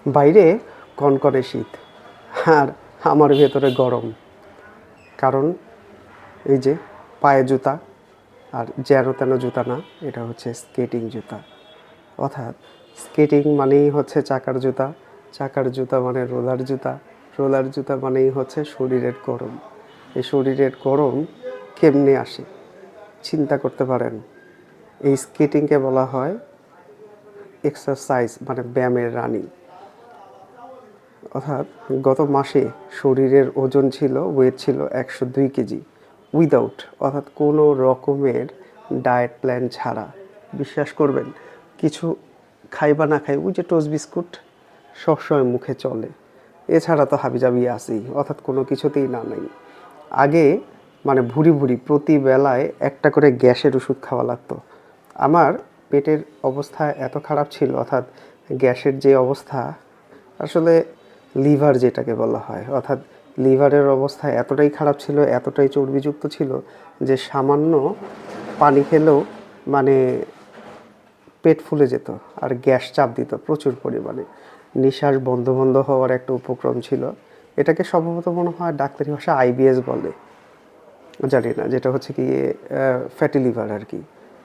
বাইরে কনকনে শীত আর আমার ভেতরে গরম। কারণ এই যে পায়ে জুতা, আর যেন তেন জুতা না, এটা হচ্ছে স্কেটিং জুতা। অর্থাৎ স্কেটিং মানেই হচ্ছে চাকার জুতা, চাকার জুতা মানে রোলার জুতা, রোলার জুতা মানেই হচ্ছে শরীরের গরম। এই শরীরের গরম কেমনে আসে চিন্তা করতে পারেন। এই স্কেটিংকে বলা হয় এক্সারসাইজ, মানে ব্যায়ামের রানী। অর্থাৎ গত মাসে শরীরের ওজন ছিল, ওয়েট ছিল 102 কেজি, উইদাউট, অর্থাৎ কোনো রকমের ডায়েট প্ল্যান ছাড়া। বিশ্বাস করবেন, কিছু খাই বা না খাই, ওই যে টোস্ট বিস্কুট সবসময় মুখে চলে, এছাড়া তো হাবিজাবি আসেই, অর্থাৎ কোনো কিছুতেই না নেই। আগে মানে ভুরি ভুরি প্রতি বেলায় একটা করে গ্যাসের ওষুধ খাওয়া লাগতো। আমার পেটের অবস্থা এত খারাপ ছিল, অর্থাৎ গ্যাসের যে অবস্থা, আসলে লিভার যেটাকে বলা হয়, অর্থাৎ লিভারের অবস্থা এতটাই খারাপ ছিল, এতটাই চর্বিযুক্ত ছিল যে সামান্য পানি খেলেও মানে পেট ফুলে যেত আর গ্যাস চাপ দিত প্রচুর পরিমাণে। নিঃশ্বাস বন্ধ বন্ধ হওয়ার একটা উপক্রম ছিল। এটাকে সম্ভবত মনে হয় ডাক্তারি ভাষায় আইবিএস বলে, জানি না, যেটা হচ্ছে কি ফ্যাটি লিভার আর কি।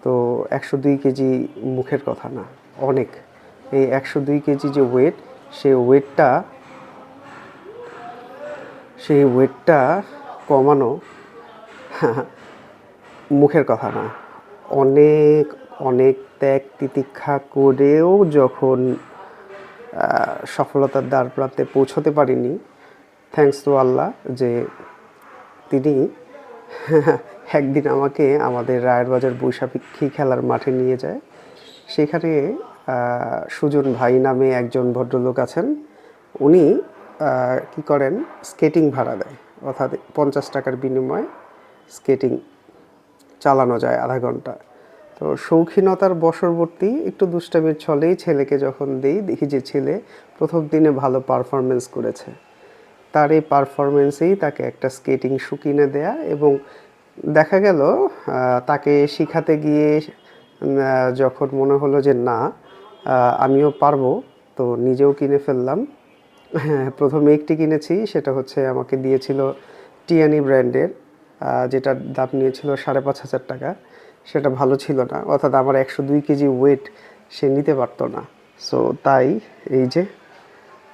তো 102 কেজি মুখের কথা না, অনেক। এই 102 কেজি যে ওয়েট, সেই ওয়েটটা সেই ওয়েটটা কমানো মুখের কথা না। অনেক অনেক ত্যাগ তিতিক্ষা করেও যখন সফলতার দ্বার প্রান্তে পৌঁছতে পারিনি, থ্যাঙ্কস টু আল্লাহ যে তিনি একদিন আমাকে আমাদের রায়েরবাজার বৈশাখী খেলার মাঠে নিয়ে যায়। সেখানে সুজন ভাই নামে একজন ভদ্রলোক আছেন। উনি কি করেন, স্কেটিং ভাড়া দেয়, অর্থাৎ 50 টাকার বিনিময়ে স্কেটিং চালানো যায় আধা ঘন্টা। তো শৌখিনতার বশবর্তী একটু দুষ্টামির ছলেই ছেলেকে যখন দেই, দেখি যে ছেলে প্রথম দিনে ভালো পারফরমেন্স করেছে। তার এই পারফরমেন্সেই তাকে একটা স্কেটিং শু কিনে দেয়া, এবং দেখা গেল তাকে শিখাতে গিয়ে যখন মনে হলো যে না, আমিও পারবো, তো নিজেও কিনে ফেললাম। হ্যাঁ, প্রথমে একটি কিনেছি, সেটা হচ্ছে আমাকে দিয়েছিল টিয়ানি ব্র্যান্ডের, যেটার দাম নিয়েছিল 5,500 টাকা। সেটা ভালো ছিল না, অর্থাৎ আমার 102 কেজি ওয়েট সে নিতে পারতো না। সো তাই এই যে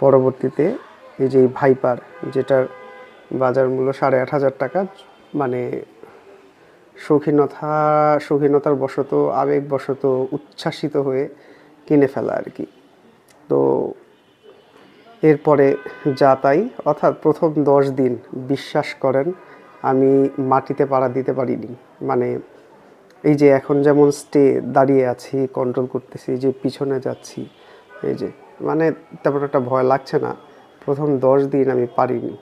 পরবর্তীতে এই যে ভাইপার, যেটার বাজার মূল্য 8,500 টাকা, মানে শৌখিনতা শৌখিনতার বশত, আবেগবশত উচ্ছ্বাসিত হয়ে কিনে ফেলা আর কি। তো এরপরে যা তাই, অর্থাৎ প্রথম 10 দিন বিশ্বাস করেন আমি মাটিতে পাড়া দিতে পারিনি। মানে এই যে এখন যেমন দাঁড়িয়ে আছি, কন্ট্রোল করতেছি, যে পিছনে যাচ্ছি, এই যে মানে তেমন একটা ভয় লাগছে না। প্রথম 10 দিন আমি পারিনি।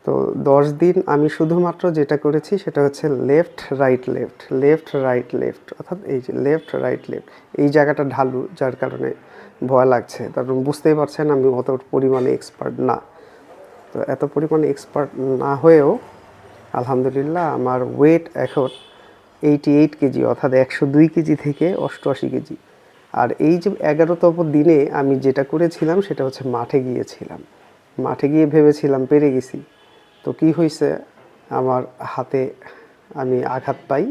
তো 10 দিন আমি শুধুমাত্র যেটা করেছি সেটা হচ্ছে left right left, left right left, অর্থাৎ এই যে লেফট রাইট লেফট। এই জায়গাটা ঢালু, যার কারণে ভয় লাগছে, তারপর বুঝতেই পারছেন আমি অত পরিমাণে এক্সপার্ট না। তো এত পরিমাণে এক্সপার্ট না হয়েও আলহামদুলিল্লাহ আমার ওয়েট এখন 88 কেজি, অর্থাৎ 102 কেজি থেকে 88 কেজি। আর এই যে 11তম দিনে আমি যেটা করেছিলাম সেটা হচ্ছে মাঠে গিয়েছিলাম। মাঠে গিয়ে ভেবেছিলাম পেরে গেছি। তো কি হয়েছে, আমার হাতে আমি আঘাত পাই।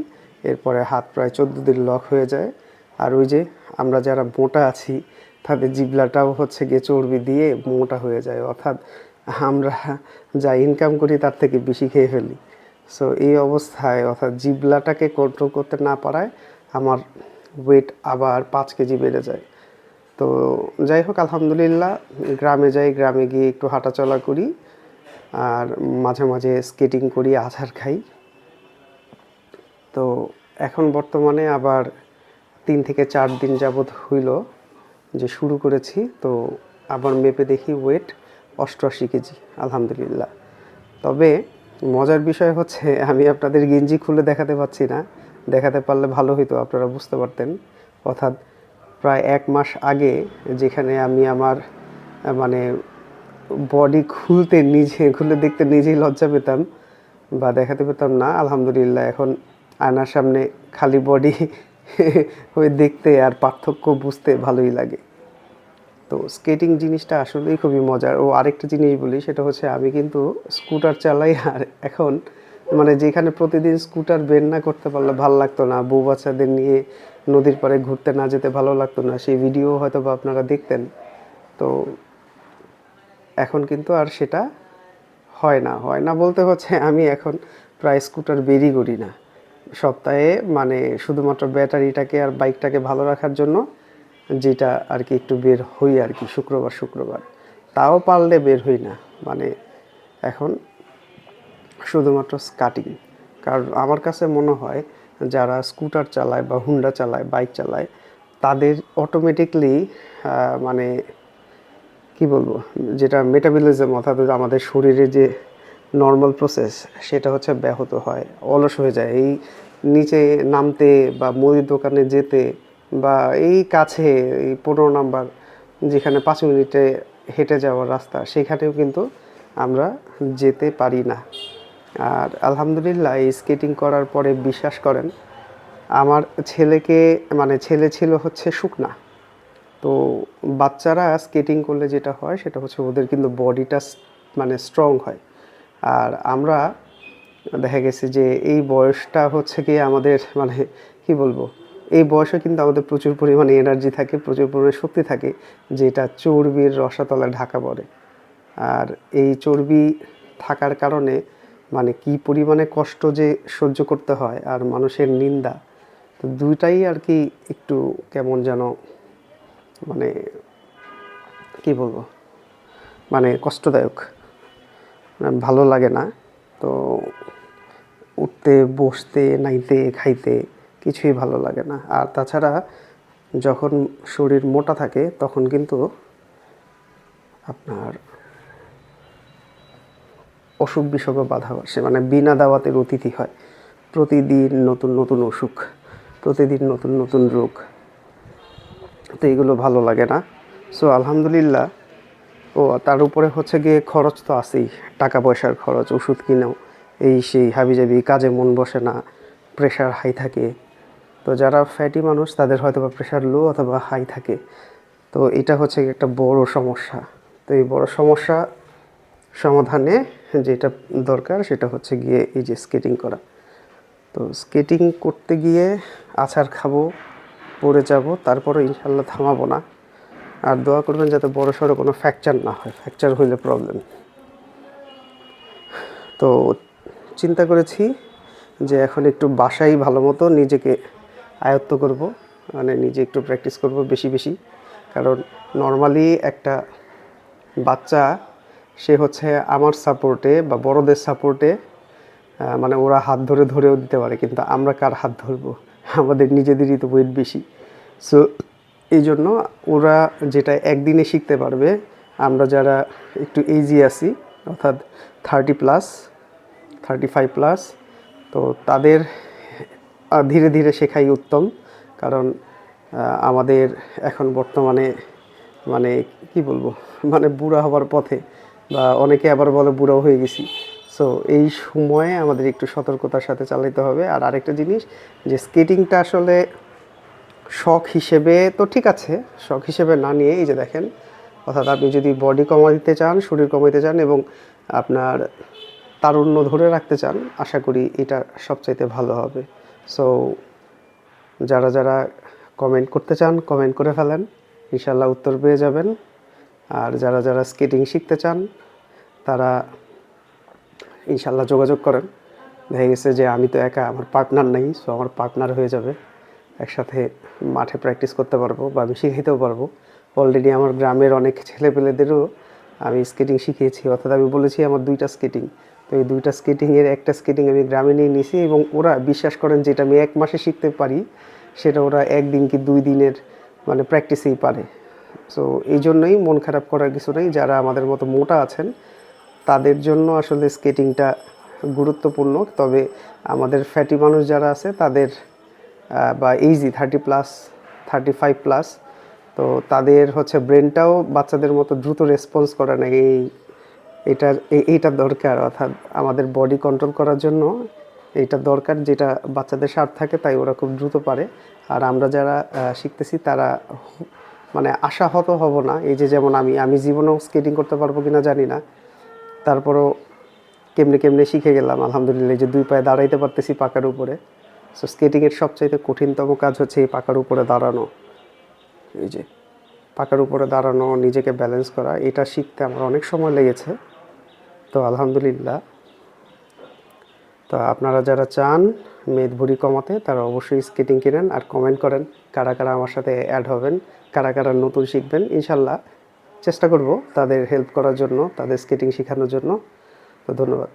এরপরে হাত প্রায় 14 দিন লক হয়ে যায়। আর ওই যে আমরা যারা মোটা আছি তাদের জিবলাটাও হচ্ছে গিয়ে চর্বি দিয়ে মোটা হয়ে যায়, অর্থাৎ আমরা যা ইনকাম করি তার থেকে বেশি খেয়ে ফেলি। সো এই অবস্থায়, অর্থাৎ জিবলাটাকে কন্ট্রোল করতে না পারায় আমার ওয়েট আবার 5 কেজি বেড়ে যায়। তো যাই হোক, আলহামদুলিল্লাহ গ্রামে যাই, গ্রামে গিয়ে একটু হাঁটাচলা করি, আর মাঝে মাঝে স্কেটিং করি, আছাড় খাই। তো এখন বর্তমানে আবার 3 থেকে 4 দিন যাবৎ হইল যে শুরু করেছি। তো আবার মেপে দেখি ওয়েট 88 কেজি, আলহামদুলিল্লাহ। তবে মজার বিষয় হচ্ছে আমি আপনাদের গেঞ্জি খুলে দেখাতে পাচ্ছি না, দেখাতে পারলে ভালো হতো, আপনারা বুঝতে পারতেন। অর্থাৎ প্রায় 1 মাস আগে যেখানে আমি আমার মানে বডি খুলে দেখতে নিজেই লজ্জা পেতাম বা দেখাতে পেতাম না, আলহামদুলিল্লাহ এখন আয়নার সামনে খালি বডি হয়ে দেখতে আর পার্থক্য বুঝতে ভালোই লাগে। তো স্কেটিং জিনিসটা আসলেই খুবই মজার। ও আরেকটা জিনিস বলি, সেটা হচ্ছে আমি কিন্তু স্কুটার চালাই, আর এখন মানে যেখানে প্রতিদিন স্কুটার বের না করতে পারলে ভাল লাগতো না, বউ বাচ্চাদের নিয়ে নদীর পাড়ে ঘুরতে না যেতে ভালো লাগতো না, সেই ভিডিও হয়তো বা আপনারা দেখতেন। তো এখন কিন্তু আর সেটা হয় না বলতে হচ্ছে আমি এখন প্রায় স্কুটার বেরই করি না। সপ্তাহে মানে শুধুমাত্র ব্যাটারিটাকে আর বাইকটাকে ভালো রাখার জন্য যেটা আর কি একটু বের হই আর কি, শুক্রবার তাও পারলে বের হই না। মানে এখন শুধুমাত্র স্কাটিং। কারণ আমার কাছে মনে হয় যারা স্কুটার চালায় বা হুন্ডা চালায়, বাইক চালায়, তাদের অটোমেটিকলি মানে কি বলবো, যেটা মেটাবলিজম অর্থাৎ আমাদের শরীরে যে নর্মাল প্রসেস, সেটা হচ্ছে ব্যাহত হয়, অলস হয়ে যায়। এই নিচে নামতে বা মুদির দোকানে যেতে বা এই কাছে এই 15 নাম্বার যেখানে 5 মিনিটে হেঁটে যাওয়ার রাস্তা, সেখানেও কিন্তু আমরা যেতে পারি না। আর আলহামদুলিল্লাহ এই স্কেটিং করার পরে বিশ্বাস করেন, আমার ছেলেকে মানে ছেলে ছিল হচ্ছে শুকনা। তো বাচ্চারা স্কেটিং করলে যেটা হয় সেটা হচ্ছে ওদের কিন্তু বডিটা মানে স্ট্রং হয়। আর আমরা দেখা গেছে যে এই বয়সটা হচ্ছে কি আমাদের মানে কি বলবো, এই বয়সে কিন্তু আমাদের প্রচুর পরিমাণে এনার্জি থাকে, প্রচুর পরিমাণে শক্তি থাকে, যেটা চর্বির রসাতলে ঢাকা পড়ে। আর এই চর্বি থাকার কারণে মানে কি পরিমাণে কষ্ট যে সহ্য করতে হয় আর মানুষের নিন্দা, তো দুইটাই আর কি একটু কেমন যেন মানে কি বলবো, মানে কষ্টদায়ক, ভালো লাগে না। তো উঠতে বসতে নাইতে খাইতে কিছুই ভালো লাগে না। আর তাছাড়া যখন শরীর মোটা থাকে তখন কিন্তু আপনার অসুখ বিসুখও বাধা আসে, মানে বিনা দাওয়াতের অতিথি হয়। প্রতিদিন নতুন নতুন অসুখ, প্রতিদিন নতুন নতুন রোগ, তো এগুলো ভালো লাগে না। সো আলহামদুলিল্লাহ। ও তার উপরে হচ্ছে গিয়ে খরচ তো আছেই, টাকা পয়সার খরচ, ওষুধ কিনেও এই সেই হাবিজাবি, কাজে মন বসে না, প্রেশার হাই থাকে। তো যারা ফ্যাটি মানুষ তাদের হয়তো বা প্রেশার লো অথবা হাই থাকে। তো এটা হচ্ছে একটা বড় সমস্যা। তো এই বড় সমস্যা সমাধানে যেটা দরকার সেটা হচ্ছে গিয়ে এই যে স্কেটিং করা। তো স্কেটিং করতে গিয়ে আছাড় খাবো, পড়ে যাব, তারপরে ইনশাল্লাহ থামাবো না। আর দোয়া করবেন যাতে বড় সড়ো কোনো ফ্র্যাকচার না হয়, ফ্র্যাকচার হইলে প্রবলেম। তো চিন্তা করেছি যে এখন একটু বাসায় ভালো মতো নিজেকে আয়ত্ত করব, মানে নিজে একটু প্র্যাকটিস করব বেশি বেশি। কারণ নর্মালি একটা বাচ্চা সে হচ্ছে আমার সাপোর্টে বা বড়দের সাপোর্টে মানে ওরা হাত ধরে ধরেও দিতে পারে, কিন্তু আমরা কার হাত ধরবো, আমাদের নিজেদেরই তো ওয়েট বেশি। সো এই জন্য ওরা যেটা একদিনে শিখতে পারবে, আমরা যারা একটু এজি আছি অর্থাৎ 30+, 35+, তো তাদের ধীরে ধীরে শেখাই উত্তম। কারণ আমাদের এখন বর্তমানে মানে কি বলবো, মানে বুড়া হবার পথে, বা অনেকে আবার বলে বুড়াও হয়ে গেছি। সো এই সময়ে আমাদের একটু সতর্কতার সাথে চালাতে হবে। আর আরেকটা জিনিস, যে স্কেটিংটা আসলে শখ হিসেবে তো ঠিক আছে, শখ হিসেবে না নিয়ে এই যে দেখেন, অর্থাৎ আপনি যদি বডি কমাইতে চান, শরীর কমাইতে চান এবং আপনার তারুণ্য ধরে রাখতে চান, আশা করি এটা সবচাইতে ভালো হবে। সো যারা যারা কমেন্ট করতে চান কমেন্ট করে ফেলেন, ইনশাল্লাহ উত্তর পেয়ে যাবেন। আর যারা যারা স্কেটিং শিখতে চান তারা ইনশাল্লাহ যোগাযোগ করেন। দেখা গেছে যে আমি তো একা, আমার পার্টনার নেই, সো আমার পার্টনার হয়ে যাবে, একসাথে মাঠে প্র্যাকটিস করতে পারবো বা আমি শিখাইতেও পারবো। অলরেডি আমার গ্রামের অনেক ছেলেপেলেদেরও আমি স্কেটিং শিখিয়েছি, অর্থাৎ আমি বলেছি আমার 2টা স্কেটিং। তো এই 2টা স্কেটিংয়ের একটা স্কেটিং আমি গ্রামে নিয়ে নিয়েছি এবং ওরা বিশ্বাস করেন যেটা আমি 1 মাসে শিখতে পারি সেটা ওরা 1 দিন কি 2 দিনের মানে প্র্যাকটিসেই পারে। সো এই জন্যই মন খারাপ করার কিছু নেই। যারা আমাদের মতো মোটা আছেন তাদের জন্য আসলে স্কেটিংটা গুরুত্বপূর্ণ। তবে আমাদের ফ্যাটি মানুষ যারা আছে তাদের বা এইজি 30+, 35+, তো তাদের হচ্ছে ব্রেনটাও বাচ্চাদের মতো দ্রুত রেসপন্স করে না। এইটা দরকার, অর্থাৎ আমাদের বডি কন্ট্রোল করার জন্য এইটা দরকার, যেটা বাচ্চাদের স্বার্থ থাকে, তাই ওরা খুব দ্রুত পারে। আর আমরা যারা শিখতেছি তারা মানে আশাহত হব না। এই যে যেমন আমি জীবনেও স্কেটিং করতে পারবো কিনা জানি না, তারপরও কেমনে কেমনে শিখে গেলাম আলহামদুলিল্লাহ। এই যে 2 পায়ে দাঁড়াইতে পারতেছি পাকার উপরে। সো স্কেটিংয়ের সবচাইতে কঠিনতম কাজ হচ্ছে এই পাকার উপরে দাঁড়ানো। এই যে পাকার উপরে দাঁড়ানো, নিজেকে ব্যালেন্স করা, এটা শিখতে আমার অনেক সময় লেগেছে। তো আলহামদুলিল্লাহ। তো আপনারা যারা চান মেদ ভুঁড়ি কমাতে, তারা অবশ্যই স্কেটিং কিনেন। আর কমেন্ট করেন কারা কারা আমার সাথে অ্যাড হবেন, কারা কারা নতুন শিখবেন। ইনশাল্লাহ চেষ্টা করব তাদের হেল্প করার জন্য, তাদের স্কেটিং শেখানোর জন্য। তো ধন্যবাদ।